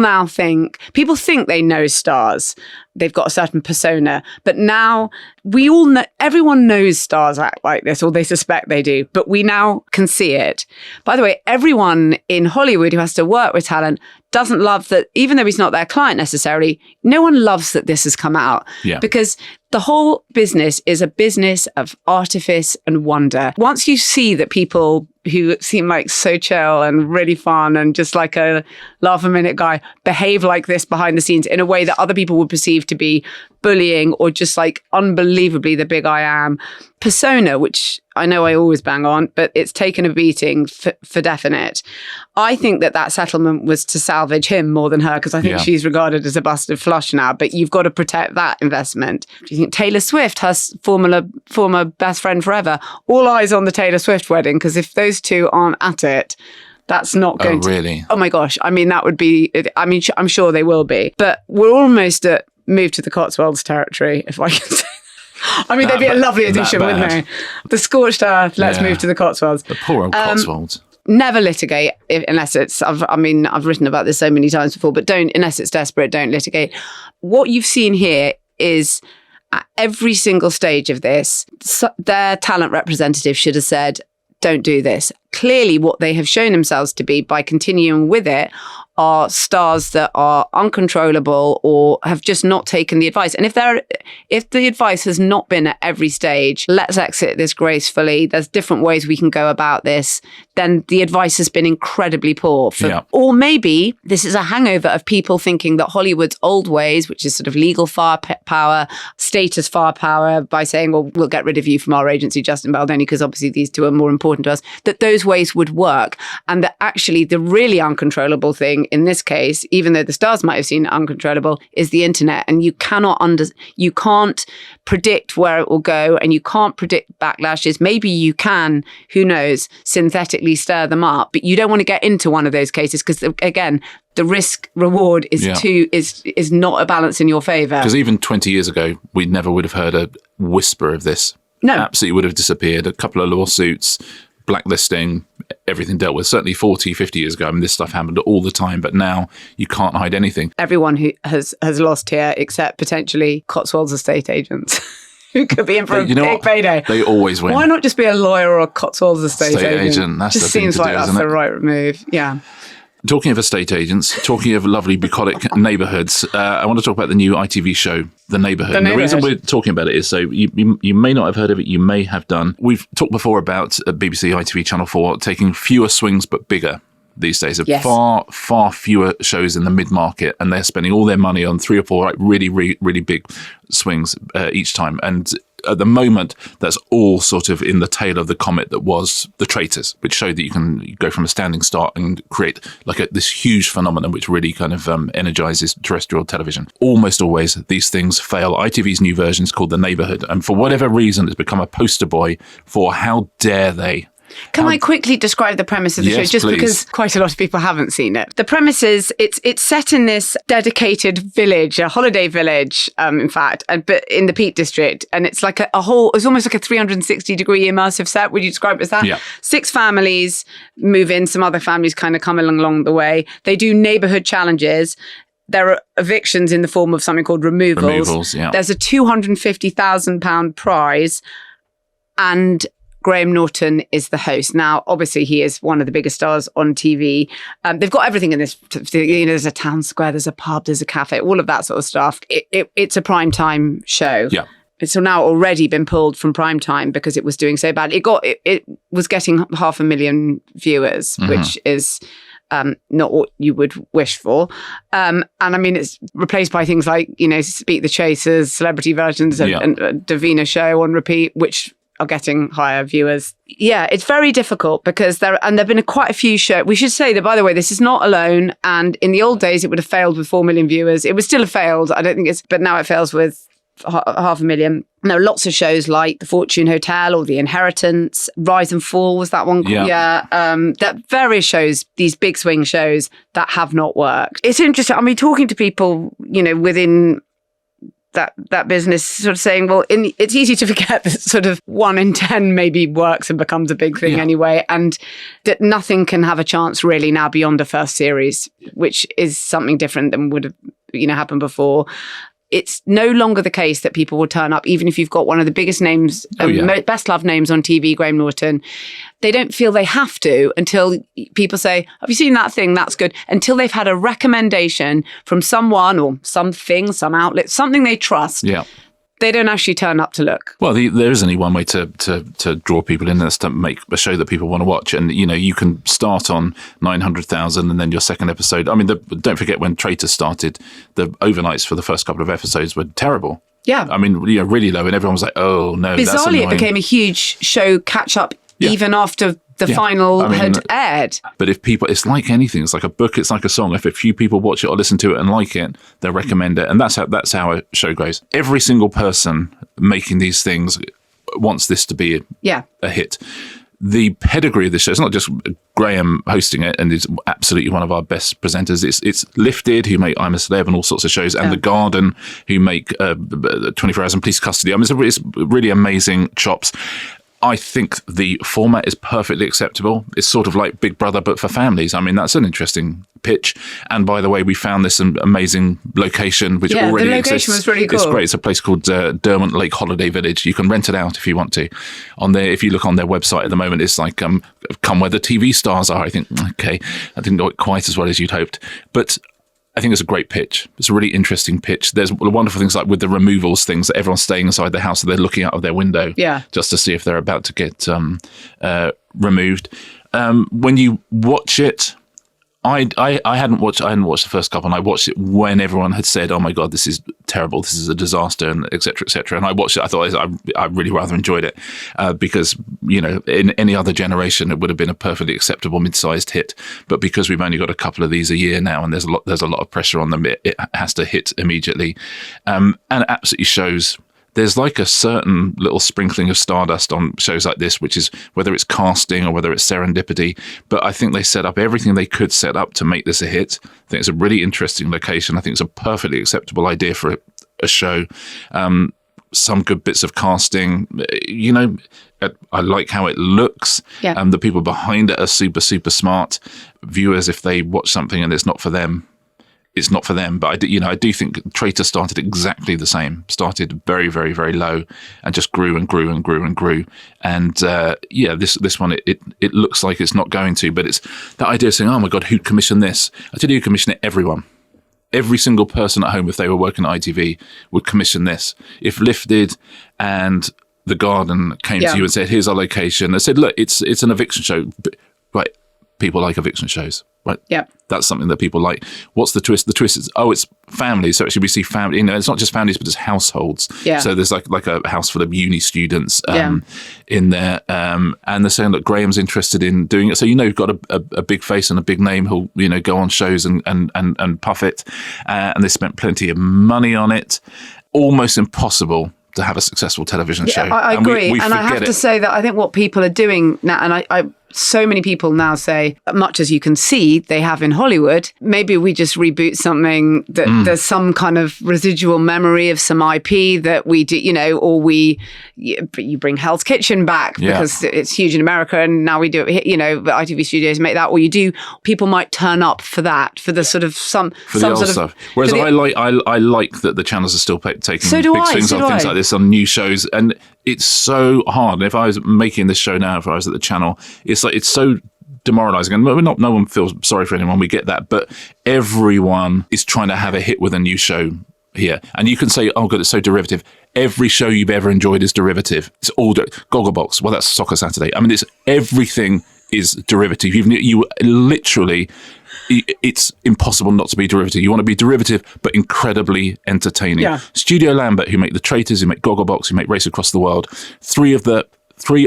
S1: think they know stars. they've got a certain persona. But now we all know, everyone knows stars act like this, or they suspect they do, but we now can see it. By the way, everyone in Hollywood who has to work with talent doesn't love that, even though he's not their client necessarily, no one loves that this has come out.
S2: Yeah.
S1: Because the whole business is a business of artifice and wonder. Once you see that people who seem like so chill and really fun and just like a laugh a minute guy behave like this behind the scenes in a way that other people would perceive to be bullying or just like unbelievably the big I am persona, which I know I always bang on, but it's taken a beating for definite. I think that settlement was to salvage him more than her, because I think she's regarded as a busted flush now, but you've got to protect that investment. Do you think Taylor Swift, her former best friend forever, all eyes on the Taylor Swift wedding, because if those two aren't at it, that's not going to...
S2: Oh, really?
S1: Oh my gosh. I mean, that would be... I mean, I'm sure they will be. But we're almost at move to the Cotswolds territory, if I can say. I mean, they'd be a lovely addition, wouldn't they? The scorched earth, let's move to the Cotswolds.
S2: The poor old Cotswolds.
S1: Never litigate unless it's... I've written about this so many times before, but unless it's desperate, don't litigate. What you've seen here is... at every single stage of this, their talent representative should have said, don't do this. Clearly, what they have shown themselves to be by continuing with it are stars that are uncontrollable or have just not taken the advice. And if the advice has not been at every stage, let's exit this gracefully, there's different ways we can go about this, then the advice has been incredibly poor. Or maybe this is a hangover of people thinking that Hollywood's old ways, which is sort of legal firepower, status firepower, by saying, well, we'll get rid of you from our agency, Justin Baldoni, because obviously these two are more important to us, that those ways would work. And that actually the really uncontrollable thing in this case, even though the stars might have seen it uncontrollable, is the internet. And you can't predict where it will go, and you can't predict backlashes. Maybe you can, who knows, synthetically stir them up, but you don't want to get into one of those cases because, again, the risk reward is not a balance in your favor.
S2: Because even 20 years ago, we never would have heard a whisper of this.
S1: No.
S2: Absolutely would have disappeared. A couple of lawsuits, blacklisting, everything dealt with. Certainly 40, 50 years ago, I mean, this stuff happened all the time, but now you can't hide anything.
S1: Everyone who has lost here, except potentially Cotswolds estate agents. Who could be in for a big payday.
S2: They always win.
S1: Why not just be a lawyer or a Cotswolds estate agent?
S2: That's
S1: just seems like that's the right move. Yeah.
S2: Talking of estate agents, talking of lovely bucolic neighbourhoods, I want to talk about the new ITV show, The Neighbourhood. And the reason we're talking about it is so you may not have heard of it, you may have done. We've talked before about BBC, ITV, Channel 4 taking fewer swings but bigger these days. Yes. Far fewer shows in the mid-market, and they're spending all their money on 3 or 4 really, really, really big swings each time. And at the moment, that's all sort of in the tail of the comet that was The Traitors, which showed that you can go from a standing start and create like this huge phenomenon which really kind of energizes terrestrial television. Almost always these things fail. ITV's new version is called The Neighbourhood, and for whatever reason, it's become a poster boy for how dare they.
S1: Can I quickly describe the premise of the show, just because quite a lot of people haven't seen it? The premise is it's set in this dedicated village, a holiday village, in fact, but in the Peak District, and it's like it's almost like a 360-degree immersive set. Would you describe it as that? Yeah. 6 families move in, some other families kind of come along the way. They do neighbourhood challenges. There are evictions in the form of something called removals. Yeah. There's a £250,000 prize, and Graham Norton is the host. Now, obviously, he is one of the biggest stars on TV. They've got everything in this. There's a town square, there's a pub, there's a cafe, all of that sort of stuff. It's a primetime show. Yeah. It's now already been pulled from primetime because it was doing so bad. It was getting 500,000 viewers, which is not what you would wish for. And I mean, it's replaced by things like, Speak the Chasers, celebrity versions, and Davina Show on repeat, which are getting higher viewers. Yeah, it's very difficult because there've been quite a few shows. We should say that, by the way, this is not alone. And in the old days, it would have failed with 4 million viewers. It would still have failed. I don't think but now it fails with 500,000. There are lots of shows like The Fortune Hotel or The Inheritance, Rise and Fall was that one. Yeah. That various shows, these big swing shows that have not worked. It's interesting. I mean, talking to people, within that business, sort of saying, well, it's easy to forget that sort of 1 in 10 maybe works and becomes a big thing anyway, and that nothing can have a chance really now beyond a first series, which is something different than would have happened before. it's no longer the case that people will turn up, even if you've got one of the biggest names, best loved names on TV, Graham Norton. They don't feel they have to until people say, have you seen that thing? That's good. Until they've had a recommendation from someone or something, some outlet, something they trust.
S2: Yeah.
S1: They don't actually turn up to look.
S2: Well, there is only one way to draw people in, that's to make a show that people want to watch. And, you can start on 900,000 and then your second episode. I mean, don't forget when Traitors started, the overnights for the first couple of episodes were terrible.
S1: Yeah.
S2: I mean, really low. And everyone was like, oh, no, that's
S1: bizarrely,
S2: annoying.
S1: it became a huge show catch-up even after the final had aired.
S2: But if people, it's like anything. It's like a book. It's like a song. If a few people watch it or listen to it and like it, they'll recommend it. And that's how a show grows. Every single person making these things wants this to be a hit. The pedigree of the show, it's not just Graham hosting it, and is absolutely one of our best presenters. It's Lifted, who make I'm a Celeb and all sorts of shows, and The Garden, who make 24 Hours in Police Custody. I mean, it's really amazing chops. I think the format is perfectly acceptable. It's sort of like Big Brother, but for families. I mean, that's an interesting pitch. And by the way, we found this amazing location, which already
S1: the
S2: exists.
S1: location was really cool.
S2: It's great. It's a place called Derwent Lake Holiday Village. You can rent it out if you want to. If you look on their website at the moment, it's like, come where the TV stars are. I think, okay, I didn't know it quite as well as you'd hoped. But I think it's a great pitch. It's a really interesting pitch. There's wonderful things like with the removals things that everyone's staying inside the house, so they're looking out of their window just to see if they're about to get removed. When you watch it, I hadn't watched the first couple, and I watched it when everyone had said, "Oh my God, this is terrible. This is a disaster," and et cetera, et cetera. And I watched it. I thought I really rather enjoyed it because in any other generation it would have been a perfectly acceptable mid-sized hit. But because we've only got a couple of these a year now, and there's a lot of pressure on them, it has to hit immediately, and it absolutely shows. There's like a certain little sprinkling of stardust on shows like this, which is whether it's casting or whether it's serendipity. But I think they set up everything they could set up to make this a hit. I think it's a really interesting location. I think it's a perfectly acceptable idea for a show. Some good bits of casting. I like how it looks.
S1: Yeah.
S2: The people behind it are super, super smart. Viewers, if they watch something and it's not for them, it's not for them. But I do think Traitor started exactly the same. Started very, very, very low and just grew and grew and grew and grew. And this one, it looks like it's not going to, but it's that idea of saying, oh my God, who'd commission this? I tell you who commissioned it, everyone. Every single person at home, if they were working at ITV, would commission this. If Lifted and The Garden came to you and said, here's our location, they said, look, it's an eviction show. Right. People like eviction shows, right?
S1: Yeah.
S2: That's something that people like. What's the twist? The twist is, it's families. So actually we see family, it's not just families, but it's households.
S1: Yeah.
S2: So there's like a house full of uni students in there. And they're saying that Graham's interested in doing it. So, you've got a big face and a big name who'll, go on shows and puff it. And they spent plenty of money on it. Almost impossible to have a successful television show.
S1: I agree. And I have to say that I think what people are doing now, and I so many people now say, much as you can see they have in Hollywood, maybe we just reboot something that there's some kind of residual memory of some IP that we do, or you bring Hell's Kitchen back because it's huge in America and now we do it, ITV Studios make that, or people might turn up for that, for the sort of some
S2: old
S1: sort
S2: stuff.
S1: of...
S2: Whereas I like that the channels are still taking big swings on things like this on new shows, and it's so hard. And if I was making this show now, if I was at the channel, it's so demoralizing. And no one feels sorry for anyone. We get that. But everyone is trying to have a hit with a new show here. And you can say, oh God, it's so derivative. Every show you've ever enjoyed is derivative. It's all Gogglebox. Well, that's Soccer Saturday. I mean, everything is derivative. You literally... It's impossible not to be derivative. You want to be derivative, but incredibly entertaining. Yeah. Studio Lambert, who make The Traitors, who make Gogglebox, who make Race Across the World, three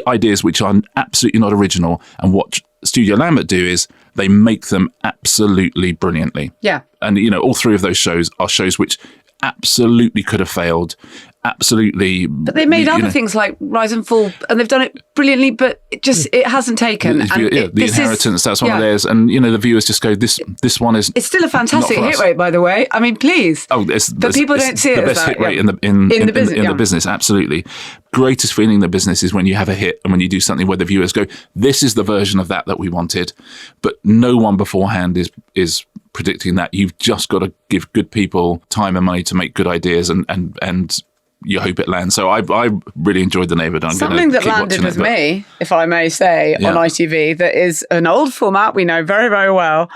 S2: ideas which are absolutely not original. And what Studio Lambert do is they make them absolutely brilliantly.
S1: Yeah.
S2: And, all three of those shows are shows which absolutely could have failed. Absolutely.
S1: But they made other things like Rise and Fall, and they've done it brilliantly, but it hasn't taken.
S2: The Inheritance, that's one of theirs. And, the viewers just go, this one is...
S1: It's still a fantastic hit rate, by the way. I mean, please.
S2: Oh,
S1: but people don't see it
S2: the
S1: as
S2: best
S1: that.
S2: hit rate in the business, absolutely. Greatest feeling in the business is when you have a hit and when you do something where the viewers go, this is the version of that we wanted. But no one beforehand is predicting that. You've just got to give good people time and money to make good ideas, and you hope it lands. So I really enjoyed The Neighbourhood.
S1: Something that landed with me, if I may say, on ITV, that is an old format we know very, very well.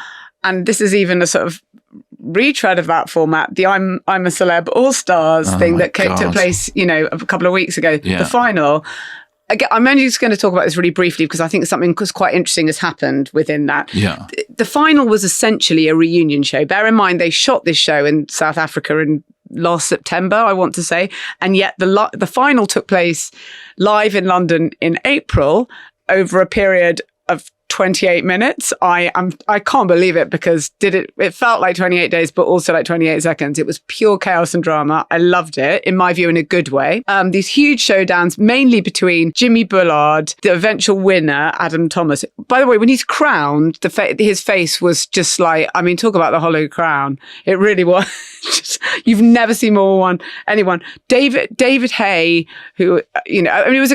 S1: And this is even a sort of retread of that format, the I'm a Celeb All-Stars thing that took place, a couple of weeks ago, the final. Again, I'm only just going to talk about this really briefly because I think something quite interesting has happened within that.
S2: Yeah.
S1: The final was essentially a reunion show. Bear in mind, they shot this show in South Africa in last September, I want to say. And yet the final took place live in London in April over a period of 28 minutes. I can't believe it because it felt like 28 days, but also like 28 seconds. It was pure chaos and drama. I loved it, in my view, in a good way. These huge showdowns, mainly between Jimmy Bullard, the eventual winner, Adam Thomas. By the way, when he's crowned, his face was just like, talk about the hollow crown. It really was. You've never seen anyone. David Hay, who, it was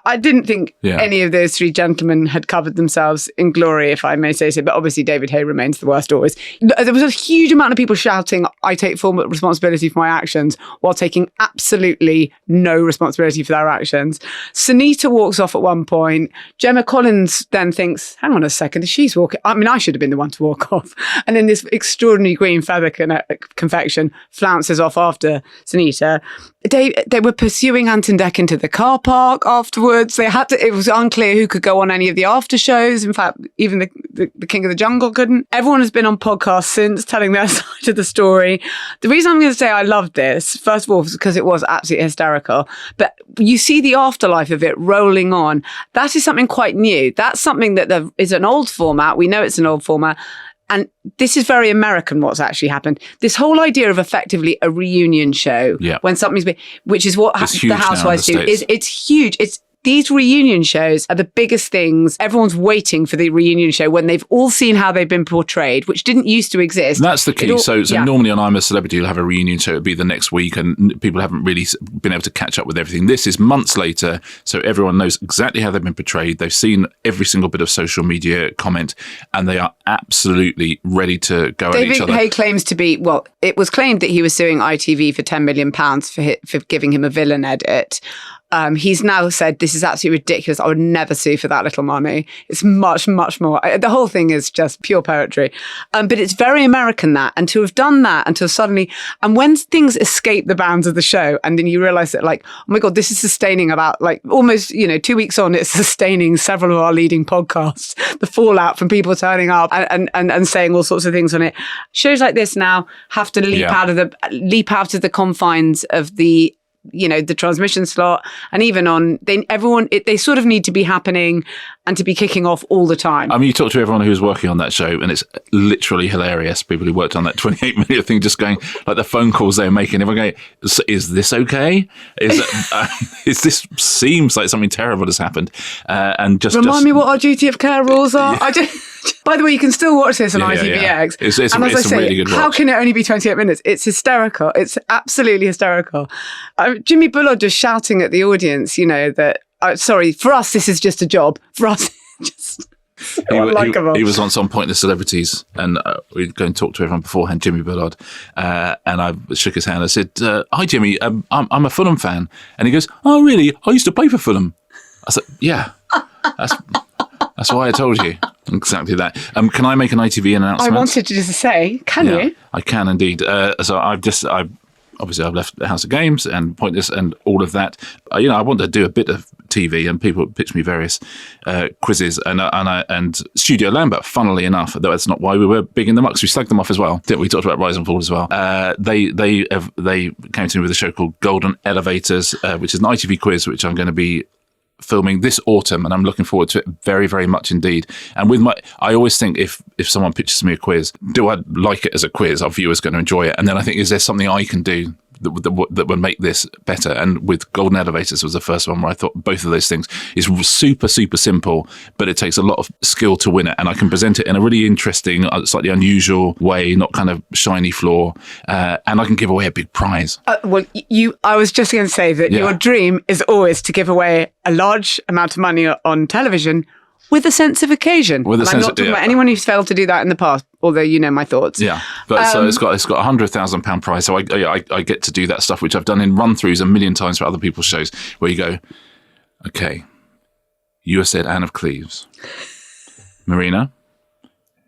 S1: I didn't think any of those three gentlemen had covered themselves in glory, if I may say so, but obviously David Hay remains the worst always. There was a huge amount of people shouting, I take full responsibility for my actions, while taking absolutely no responsibility for their actions. Sunita walks off at one point. Gemma Collins then thinks, hang on a second, she's walking. I should have been the one to walk off. And then this extraordinary green feather confection flounces off after Sunita. They were pursuing Anton Deck into the car park afterwards. It was unclear who could go on any of the after shows. In fact, even the King of the Jungle couldn't. Everyone has been on podcasts since telling their side of the story. The reason I'm going to say I loved this, first of all, is because it was absolutely hysterical. But you see the afterlife of it rolling on. That is something quite new. That's something that is an old format. We know it's an old format. And this is very American, what's actually happened. This whole idea of effectively a reunion show when something's been, which is what the Housewives do, it's huge. These reunion shows are the biggest things. Everyone's waiting for the reunion show when they've all seen how they've been portrayed, which didn't used to exist.
S2: That's the key. So normally on I'm a Celebrity, you'll have a reunion show. It'll be the next week and people haven't really been able to catch up with everything. This is months later, so everyone knows exactly how they've been portrayed. They've seen every single bit of social media comment and they are absolutely ready to go at each other.
S1: David Hay claims to be, it was claimed that he was suing ITV for £10 million for giving him a villain edit. He's now said, this is absolutely ridiculous. I would never sue for that little money. It's much, much more. The whole thing is just pure poetry. But it's very American, that. And to have done that until suddenly, and when things escape the bounds of the show, and then you realize that oh my God, this is sustaining about almost, 2 weeks on, it's sustaining several of our leading podcasts. The fallout from people turning up and saying all sorts of things on it. Shows like this now have to leap out of the confines of the transmission slot, and even they sort of need to be happening and to be kicking off all the time.
S2: You talk to everyone who's working on that show and it's literally hilarious. People who worked on that 28-minute thing just going, the phone calls they're making, everyone going, is this okay? Is this seems like something terrible has happened? And remind
S1: me what our duty of care rules are. By the way, you can still watch this on ITVX.
S2: It's and as I say, really good watch.
S1: How can it only be 28 minutes? It's hysterical. It's absolutely hysterical. Jimmy Bullard just shouting at the audience, that, sorry, for us, this is just a job. For us, just so unlikable.
S2: He was once on Pointless Celebrities and we'd go and talk to everyone beforehand, Jimmy Bullard. And I shook his hand. I said, hi, Jimmy, I'm a Fulham fan. And he goes, oh, really? I used to play for Fulham. I said, yeah, that's why I told you. Exactly that. Can I make an ITV announcement?
S1: I wanted to just say, can you?
S2: I can indeed. So I've left the House of Games and Pointless and all of that. I wanted to do a bit of TV, and people pitched me various quizzes and Studio Lambert. Funnily enough, though that's not why we were big in the mucks. We slagged them off as well. We talked about Rise and Fall as well. They came to me with a show called Golden Elevators, which is an ITV quiz, which I'm going to be filming this autumn, and I'm looking forward to it very, very much indeed. And I always think if someone pitches me a quiz, do I like it as a quiz? Our viewers going to enjoy it, and then I think, is there something I can do that would make this better? And with Golden Elevators was the first one where I thought both of those things is super, super simple, but it takes a lot of skill to win it, and I can present it in a really interesting, slightly unusual way, not kind of shiny floor, and I can give away a big prize.
S1: I was just going to say that your dream is always to give away a large amount of money on television with a sense of occasion.
S2: With a
S1: and
S2: sense
S1: I'm not
S2: of-
S1: talking
S2: yeah.
S1: about anyone who's failed to do that in the past, although you know my thoughts.
S2: Yeah, but so it's got £100,000 prize. So I get to do that stuff, which I've done in run-throughs a million times for other people's shows, where you go, okay, you have said Anne of Cleves. Marina,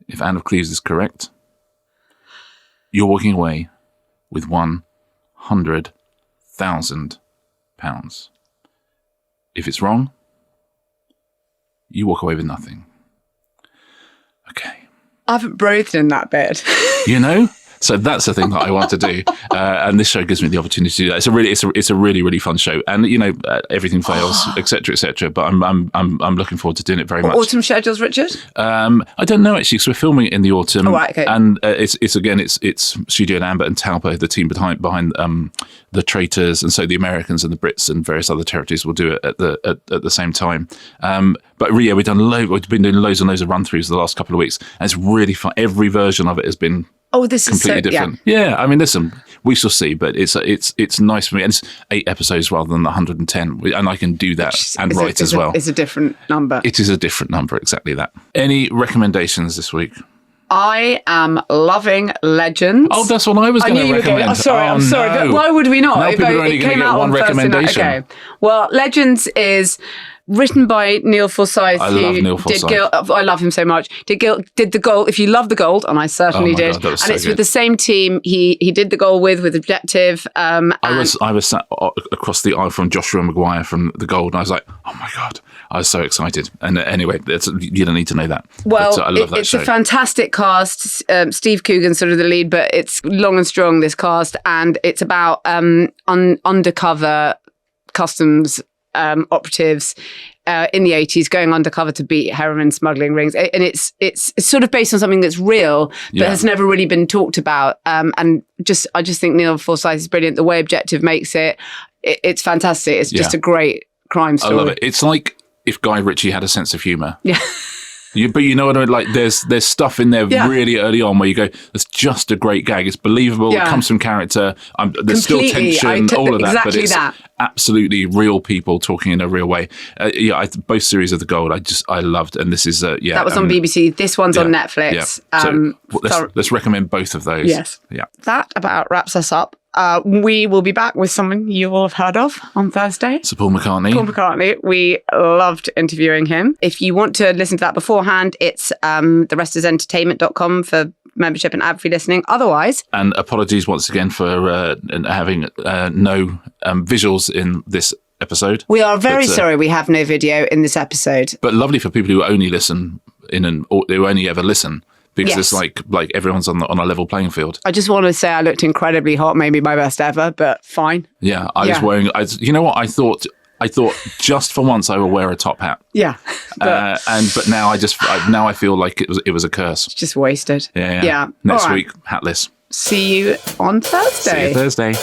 S2: if Anne of Cleves is correct, you're walking away with £100,000. If it's wrong, you walk away with nothing. Okay.
S1: I haven't breathed in that bit.
S2: You know? So that's the thing that I want to do, and this show gives me the opportunity to do that. It's a really fun show, and you know everything fails, etc., etc. But I'm looking forward to doing it very much.
S1: Autumn schedules, Richard?
S2: I don't know actually, because we're filming it in the autumn.
S1: Oh, right, okay.
S2: And it's Studio and Amber and Talbot, the team behind the Traitors, and so the Americans and the Brits and various other territories will do it at the same time. But yeah, we've been doing loads and loads of run-throughs the last couple of weeks, and it's really fun. Every version of it has been
S1: This is
S2: completely different. Yeah, I mean, listen, we shall see, but it's nice for me. And it's 8 episodes rather than the 110, and I can do that and write as well.
S1: It's a different number.
S2: It is a different number, exactly that. Any recommendations this week?
S1: I am loving Legends.
S2: Oh, that's what I was going to recommend.
S1: I'm sorry,
S2: no.
S1: but why would we not?
S2: Now people are only going to get one recommendation.
S1: Okay. Well, Legends is written by Neil Forsyth.
S2: I love Neil Forsyth.
S1: I love him so much. Did the Gold. If you love the Gold, and I certainly did,
S2: God, that was
S1: and
S2: so
S1: it's
S2: good.
S1: with the same team. He did the Gold with Objective.
S2: I was sat across the aisle from Joshua Maguire from The Gold, and I was like, oh my God, I was so excited. And anyway, you don't need to know that.
S1: Well,
S2: but, I love that
S1: it's
S2: show.
S1: a fantastic cast. Steve Coogan's sort of the lead, but it's long and strong, this cast, and it's about undercover customs operatives in the 80s going undercover to beat heroin smuggling rings, and it's sort of based on something that's real but has never really been talked about, and I just think Neil Forsyth is brilliant. The way Objective makes it's fantastic. It's just a great crime story.
S2: I love it. It's like if Guy Ritchie had a sense of humour.
S1: Yeah.
S2: But you know what I mean? Like there's stuff in there really early on where you go, it's just a great gag. It's believable. It comes from character. There's still tension, all of that.
S1: Exactly
S2: but it's absolutely real people talking in a real way. Both series of The Gold, I loved. And this is, that
S1: was on BBC. This one's on Netflix.
S2: Yeah. So let's recommend both of those.
S1: Yes.
S2: Yeah.
S1: That about wraps us up. We will be back with someone you will have heard of on Thursday.
S2: Sir Paul McCartney.
S1: Paul McCartney. We loved interviewing him. If you want to listen to that beforehand, it's therestersentertainment.com for membership and ad-free listening. Otherwise...
S2: And apologies once again for having no visuals in this episode.
S1: We are very sorry we have no video in this episode.
S2: But lovely for people who only listen who only ever listen. Because it's like everyone's on a level playing field.
S1: I just want to say I looked incredibly hot, maybe my best ever, but fine.
S2: Yeah, I was wearing. You know what? I thought just for once I will wear a top hat.
S1: Yeah,
S2: but now I feel like it was a curse.
S1: It's just wasted.
S2: Yeah. Next week, hatless.
S1: See you on Thursday.
S2: See you Thursday.